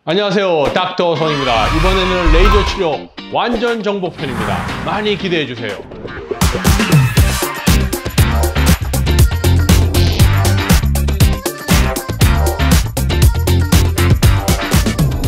안녕하세요, 닥터 성입니다. 이번에는 레이저 치료 완전 정보편입니다. 많이 기대해 주세요.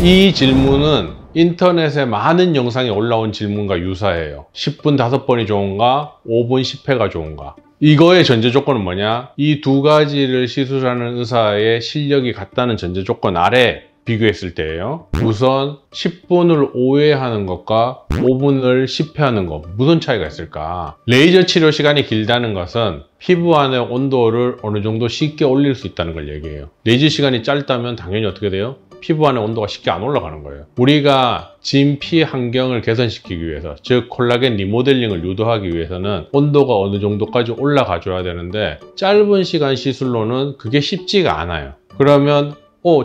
이 질문은 인터넷에 많은 영상이 올라온 질문과 유사해요. 10분 5번이 좋은가? 5분 10회가 좋은가? 이거의 전제 조건은 뭐냐? 이 두 가지를 시술하는 의사의 실력이 같다는 전제 조건 아래 비교했을 때예요. 우선 10분을 5회 하는 것과 5분을 10회 하는 것, 무슨 차이가 있을까? 레이저 치료 시간이 길다는 것은 피부 안의 온도를 어느 정도 쉽게 올릴 수 있다는 걸 얘기해요. 레이저 시간이 짧다면 당연히 어떻게 돼요? 피부 안의 온도가 쉽게 안 올라가는 거예요. 우리가 진피 환경을 개선시키기 위해서, 즉 콜라겐 리모델링을 유도하기 위해서는 온도가 어느 정도까지 올라가 줘야 되는데, 짧은 시간 시술로는 그게 쉽지가 않아요. 그러면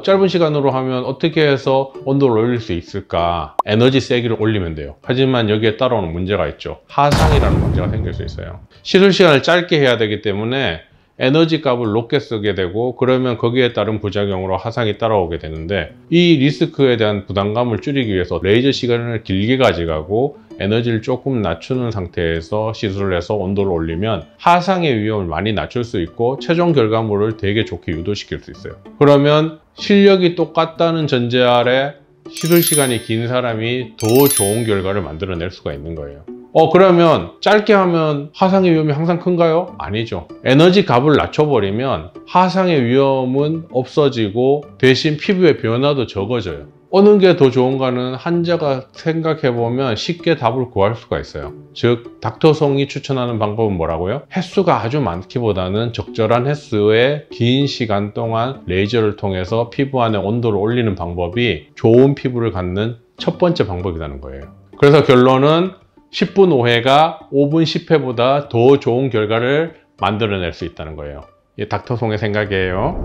짧은 시간으로 하면 어떻게 해서 온도를 올릴 수 있을까? 에너지 세기를 올리면 돼요. 하지만 여기에 따라오는 문제가 있죠. 하상이라는 문제가 생길 수 있어요. 시술 시간을 짧게 해야 되기 때문에 에너지 값을 높게 쓰게 되고, 그러면 거기에 따른 부작용으로 하상이 따라오게 되는데, 이 리스크에 대한 부담감을 줄이기 위해서 레이저 시간을 길게 가져가고 에너지를 조금 낮추는 상태에서 시술을 해서 온도를 올리면 하상의 위험을 많이 낮출 수 있고 최종 결과물을 되게 좋게 유도시킬 수 있어요. 그러면 실력이 똑같다는 전제 아래 시술 시간이 긴 사람이 더 좋은 결과를 만들어낼 수가 있는 거예요. 그러면 짧게 하면 하상의 위험이 항상 큰가요? 아니죠. 에너지 값을 낮춰버리면 하상의 위험은 없어지고 대신 피부의 변화도 적어져요. 어느 게 더 좋은가는 환자가 생각해보면 쉽게 답을 구할 수가 있어요. 즉, 닥터송이 추천하는 방법은 뭐라고요? 횟수가 아주 많기보다는 적절한 횟수의 긴 시간 동안 레이저를 통해서 피부 안의 온도를 올리는 방법이 좋은 피부를 갖는 첫 번째 방법이라는 거예요. 그래서 결론은 10분 5회가 5분 10회보다 더 좋은 결과를 만들어낼 수 있다는 거예요. 이게 닥터송의 생각이에요.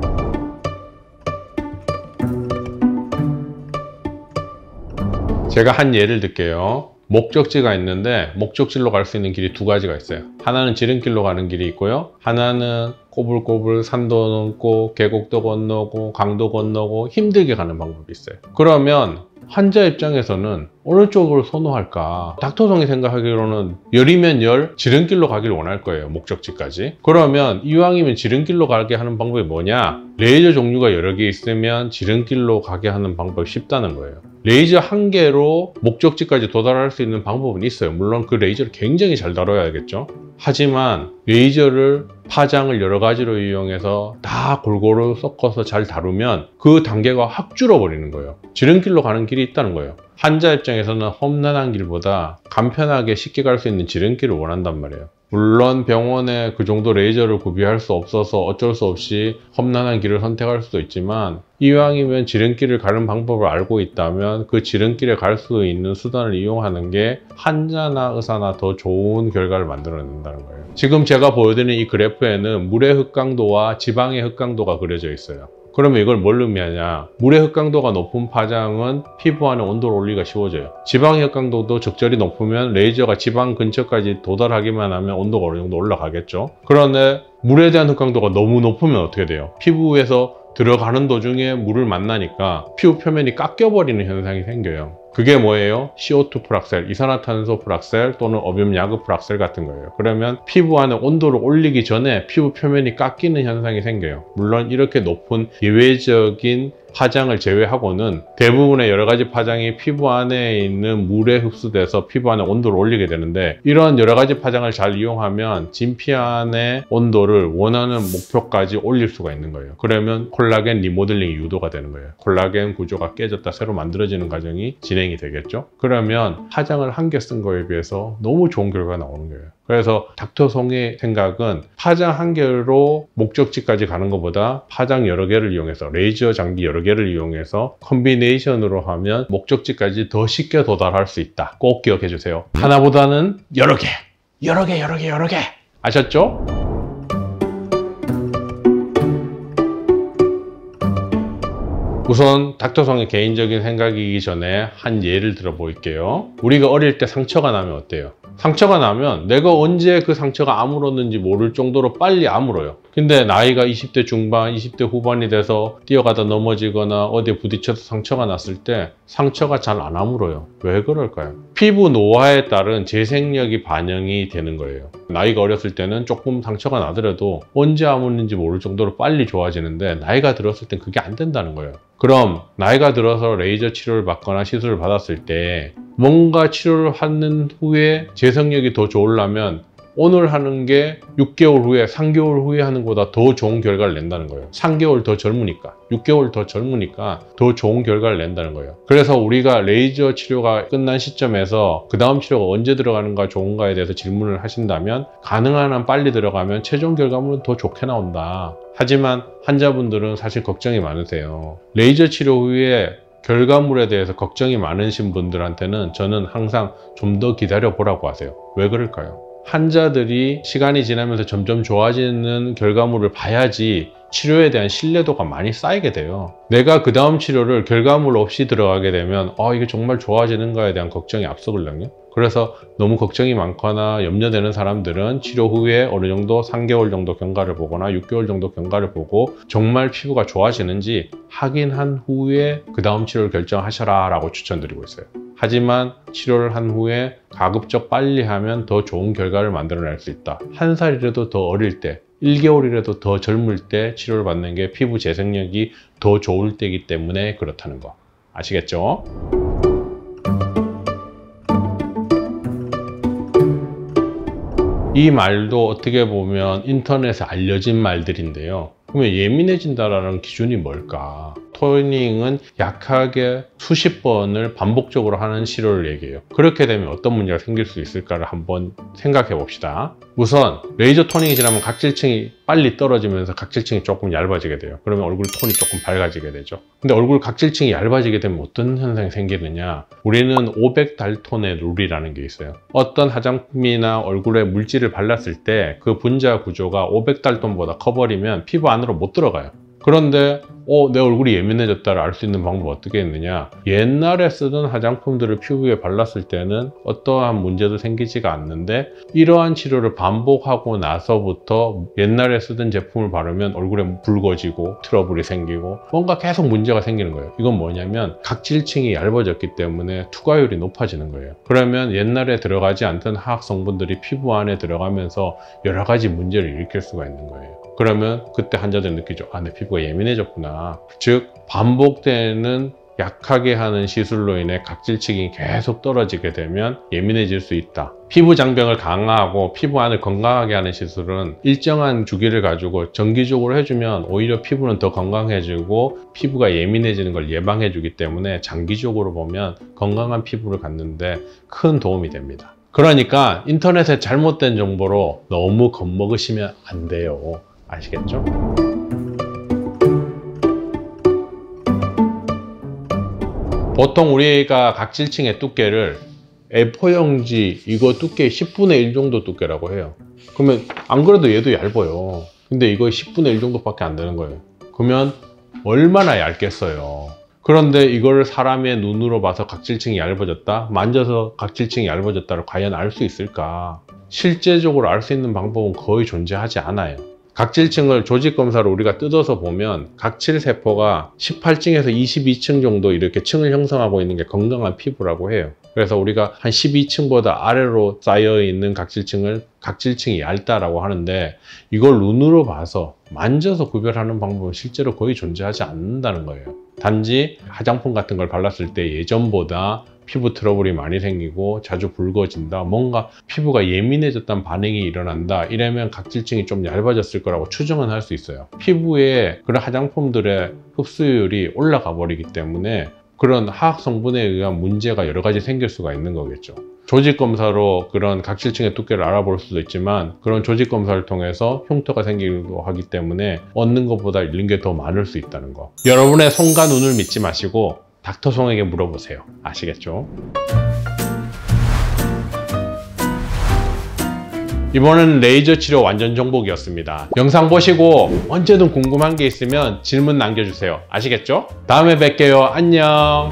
제가 한 예를 들게요. 목적지가 있는데 목적지로 갈 수 있는 길이 두 가지가 있어요. 하나는 지름길로 가는 길이 있고요. 하나는 꼬불꼬불 산도 넘고 계곡도 건너고 강도 건너고 힘들게 가는 방법이 있어요. 그러면 환자 입장에서는 어느 쪽을 선호할까? 닥터송이 생각하기로는 열이면 열, 지름길로 가기를 원할 거예요. 목적지까지. 그러면 이왕이면 지름길로 가게 하는 방법이 뭐냐? 레이저 종류가 여러 개 있으면 지름길로 가게 하는 방법이 쉽다는 거예요. 레이저 한 개로 목적지까지 도달할 수 있는 방법은 있어요. 물론 그 레이저를 굉장히 잘 다뤄야겠죠. 하지만 레이저를 파장을 여러 가지로 이용해서 다 골고루 섞어서 잘 다루면 그 단계가 확 줄어버리는 거예요. 지름길로 가는 길이 있다는 거예요. 환자 입장에서는 험난한 길보다 간편하게 쉽게 갈 수 있는 지름길을 원한단 말이에요. 물론 병원에 그 정도 레이저를 구비할 수 없어서 어쩔 수 없이 험난한 길을 선택할 수도 있지만, 이왕이면 지름길을 가는 방법을 알고 있다면 그 지름길에 갈 수 있는 수단을 이용하는 게 환자나 의사나 더 좋은 결과를 만들어낸다는 거예요. 지금 제가 보여드리는 이 그래프에는 물의 흑강도와 지방의 흑강도가 그려져 있어요. 그러면 이걸 뭘 의미하냐? 물의 흑강도가 높은 파장은 피부 안에 온도를 올리기가 쉬워져요. 지방의 흑강도도 적절히 높으면 레이저가 지방 근처까지 도달하기만 하면 온도가 어느 정도 올라가겠죠. 그런데 물에 대한 흑강도가 너무 높으면 어떻게 돼요? 피부에서 들어가는 도중에 물을 만나니까 피부 표면이 깎여버리는 현상이 생겨요. 그게 뭐예요? CO2 풀악셀, 이산화탄소 풀악셀 또는 어뷸 야그 풀악셀 같은 거예요. 그러면 피부 안에 온도를 올리기 전에 피부 표면이 깎이는 현상이 생겨요. 물론 이렇게 높은 예외적인 파장을 제외하고는 대부분의 여러 가지 파장이 피부 안에 있는 물에 흡수돼서 피부 안에 온도를 올리게 되는데, 이런 여러 가지 파장을 잘 이용하면 진피 안의 온도를 원하는 목표까지 올릴 수가 있는 거예요. 그러면 콜라겐 리모델링이 유도가 되는 거예요. 콜라겐 구조가 깨졌다 새로 만들어지는 과정이 진행이 되겠죠. 그러면 파장을 한 개 쓴 거에 비해서 너무 좋은 결과가 나오는 거예요. 그래서 닥터송의 생각은 파장 한 개로 목적지까지 가는 것보다 파장 여러 개를 이용해서, 레이저 장비 여러 개를 이용해서 컴비네이션으로 하면 목적지까지 더 쉽게 도달할 수 있다. 꼭 기억해 주세요. 하나보다는 여러 개. 아셨죠? 우선 닥터송의 개인적인 생각이기 전에 한 예를 들어 볼게요. 우리가 어릴 때 상처가 나면 어때요? 상처가 나면 내가 언제 그 상처가 아물었는지 모를 정도로 빨리 아물어요. 근데 나이가 20대 중반, 20대 후반이 돼서 뛰어가다 넘어지거나 어디에 부딪혀서 상처가 났을 때 상처가 잘 안 아물어요. 왜 그럴까요? 피부 노화에 따른 재생력이 반영이 되는 거예요. 나이가 어렸을 때는 조금 상처가 나더라도 언제 아물는지 모를 정도로 빨리 좋아지는데 나이가 들었을 땐 그게 안 된다는 거예요. 그럼 나이가 들어서 레이저 치료를 받거나 시술을 받았을 때 뭔가 치료를 하는 후에 재생력이 더 좋으려면 오늘 하는 게 6개월 후에, 3개월 후에 하는 것보다 더 좋은 결과를 낸다는 거예요. 3개월 더 젊으니까, 6개월 더 젊으니까 더 좋은 결과를 낸다는 거예요. 그래서 우리가 레이저 치료가 끝난 시점에서 그 다음 치료가 언제 들어가는가 좋은가에 대해서 질문을 하신다면 가능한 한 빨리 들어가면 최종 결과물은 더 좋게 나온다. 하지만 환자분들은 사실 걱정이 많으세요. 레이저 치료 후에 결과물에 대해서 걱정이 많으신 분들한테는 저는 항상 좀 더 기다려 보라고 하세요. 왜 그럴까요? 환자들이 시간이 지나면서 점점 좋아지는 결과물을 봐야지 치료에 대한 신뢰도가 많이 쌓이게 돼요. 내가 그 다음 치료를 결과물 없이 들어가게 되면 이게 정말 좋아지는가에 대한 걱정이 앞서거든요. 그래서 너무 걱정이 많거나 염려되는 사람들은 치료 후에 어느 정도 3개월 정도 경과를 보거나 6개월 정도 경과를 보고 정말 피부가 좋아지는지 확인한 후에 그 다음 치료를 결정하셔라 라고 추천드리고 있어요. 하지만 치료를 한 후에 가급적 빨리 하면 더 좋은 결과를 만들어낼 수 있다. 한 살이라도 더 어릴 때, 1개월이라도 더 젊을 때 치료를 받는 게 피부 재생력이 더 좋을 때이기 때문에 그렇다는 거 아시겠죠? 이 말도 어떻게 보면 인터넷에 알려진 말들인데요. 그러면 예민해진다라는 기준이 뭘까? 토닝은 약하게 수십 번을 반복적으로 하는 치료를 얘기해요. 그렇게 되면 어떤 문제가 생길 수 있을까를 한번 생각해 봅시다. 우선 레이저 토닝이 지나면 각질층이 빨리 떨어지면서 각질층이 조금 얇아지게 돼요. 그러면 얼굴 톤이 조금 밝아지게 되죠. 근데 얼굴 각질층이 얇아지게 되면 어떤 현상이 생기느냐? 우리는 500달톤의 룰이라는 게 있어요. 어떤 화장품이나 얼굴에 물질을 발랐을 때 그 분자 구조가 500달톤보다 커버리면 피부 안으로 못 들어가요. 그런데 내 얼굴이 예민해졌다를 알 수 있는 방법 어떻게 했느냐? 옛날에 쓰던 화장품들을 피부에 발랐을 때는 어떠한 문제도 생기지가 않는데 이러한 치료를 반복하고 나서부터 옛날에 쓰던 제품을 바르면 얼굴에 붉어지고 트러블이 생기고 뭔가 계속 문제가 생기는 거예요. 이건 뭐냐면 각질층이 얇아졌기 때문에 투과율이 높아지는 거예요. 그러면 옛날에 들어가지 않던 화학 성분들이 피부 안에 들어가면서 여러 가지 문제를 일으킬 수가 있는 거예요. 그러면 그때 환자들은 느끼죠. 내 피부가 예민해졌구나. 즉 반복되는 약하게 하는 시술로 인해 각질층이 계속 떨어지게 되면 예민해질 수 있다. 피부 장벽을 강화하고 피부 안을 건강하게 하는 시술은 일정한 주기를 가지고 정기적으로 해주면 오히려 피부는 더 건강해지고 피부가 예민해지는 걸 예방해 주기 때문에 장기적으로 보면 건강한 피부를 갖는데 큰 도움이 됩니다. 그러니까 인터넷에 잘못된 정보로 너무 겁먹으시면 안 돼요. 아시겠죠? 보통 우리가 각질층의 두께를 A4용지 이거 두께 10분의 1 정도 두께라고 해요. 그러면 안 그래도 얘도 얇아요. 근데 이거 10분의 1 정도밖에 안 되는 거예요. 그러면 얼마나 얇겠어요. 그런데 이걸 사람의 눈으로 봐서 각질층이 얇아졌다, 만져서 각질층이 얇아졌다를 과연 알 수 있을까? 실제적으로 알 수 있는 방법은 거의 존재하지 않아요. 각질층을 조직검사로 우리가 뜯어서 보면 각질세포가 18층에서 22층 정도 이렇게 층을 형성하고 있는 게 건강한 피부라고 해요. 그래서 우리가 한 12층보다 아래로 쌓여 있는 각질층이 얇다라고 하는데 이걸 눈으로 봐서 만져서 구별하는 방법은 실제로 거의 존재하지 않는다는 거예요. 단지 화장품 같은 걸 발랐을 때 예전보다 피부 트러블이 많이 생기고 자주 붉어진다, 뭔가 피부가 예민해졌다는 반응이 일어난다, 이러면 각질층이 좀 얇아졌을 거라고 추정은 할 수 있어요. 피부에 그런 화장품들의 흡수율이 올라가 버리기 때문에 그런 화학 성분에 의한 문제가 여러 가지 생길 수가 있는 거겠죠. 조직 검사로 그런 각질층의 두께를 알아볼 수도 있지만 그런 조직 검사를 통해서 흉터가 생기기도 하기 때문에 얻는 것보다 잃는 게 더 많을 수 있다는 거. 여러분의 손과 눈을 믿지 마시고 닥터송에게 물어보세요. 아시겠죠? 이번은 레이저 치료 완전 정복이었습니다. 영상 보시고 언제든 궁금한 게 있으면 질문 남겨주세요. 아시겠죠? 다음에 뵐게요. 안녕.